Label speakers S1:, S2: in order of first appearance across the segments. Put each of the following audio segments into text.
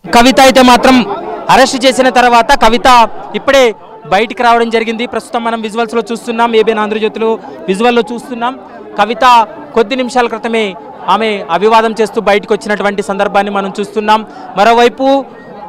S1: కవిత అయితే మాత్రం అరెస్ట్ చేసిన తర్వాత కవిత ఇప్పుడే బయటికి రావడం జరిగింది. ప్రస్తుతం మనం విజువల్స్లో చూస్తున్నాం, ఏబిఎన్ ఆంధ్రజ్యోతిలో విజువల్లో చూస్తున్నాం. కవిత కొద్ది నిమిషాల క్రితమే ఆమె అభివాదం చేస్తూ బయటకు వచ్చినటువంటి సందర్భాన్ని మనం చూస్తున్నాం. మరోవైపు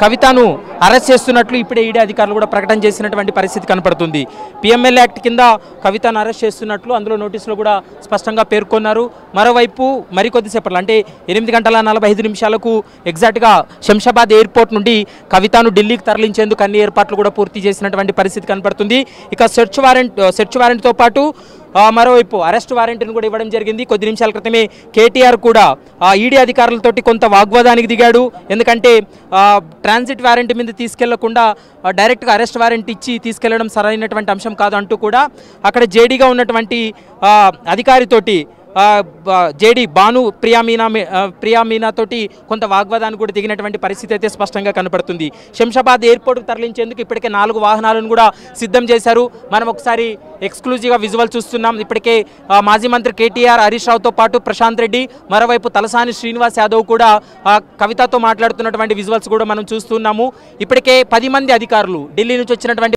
S1: కవితను అరెస్ట్ చేస్తున్నట్లు ఇప్పుడే ఈడీ అధికారులు కూడా ప్రకటన చేసినటువంటి పరిస్థితి కనపడుతుంది. పిఎంఎల్ యాక్ట్ కింద కవితను అరెస్ట్ చేస్తున్నట్లు అందులో నోటీసులో కూడా స్పష్టంగా పేర్కొన్నారు. మరోవైపు మరికొద్దిసేపట్లో అంటే 8:45 ఎగ్జాక్ట్గా శంషాబాద్ ఎయిర్పోర్ట్ నుండి కవితను ఢిల్లీకి తరలించేందుకు అన్ని ఏర్పాట్లు కూడా పూర్తి చేసినటువంటి పరిస్థితి కనపడుతుంది. ఇక సెర్చ్ వారెంట్తో పాటు మరోవైపు అరెస్ట్ వారెంట్ను కూడా ఇవ్వడం జరిగింది. కొద్ది నిమిషాల క్రితమే కేటీఆర్ కూడా ఈడీ అధికారులతోటి కొంత వాగ్వాదానికి దిగాడు. ఎందుకంటే ట్రాన్సిట్ వారెంట్ మీద తీసుకెళ్లకుండా డైరెక్ట్గా అరెస్ట్ వారెంట్ ఇచ్చి తీసుకెళ్లడం సరైనటువంటి అంశం కాదు అంటూ కూడా అక్కడ జేడీగా ఉన్నటువంటి అధికారితోటి జేడీ భాను ప్రియా మీనా తోటి కొంత వాగ్వాదాన్ని కూడా దిగినటువంటి పరిస్థితి అయితే స్పష్టంగా కనపడుతుంది. శంషాబాద్ ఎయిర్పోర్ట్కు తరలించేందుకు ఇప్పటికే 4 వాహనాలను కూడా సిద్ధం చేశారు. మనం ఒకసారి ఎక్స్క్లూజివ్గా విజువల్ చూస్తున్నాం. ఇప్పటికే మాజీ మంత్రి కేటీఆర్, హరీష్ రావుతో పాటు ప్రశాంత్ రెడ్డి, మరోవైపు తలసాని శ్రీనివాస్ యాదవ్ కూడా కవితతో మాట్లాడుతున్నటువంటి విజువల్స్ కూడా మనం చూస్తున్నాము. ఇప్పటికే 10 మంది అధికారులు ఢిల్లీ నుంచి వచ్చినటువంటి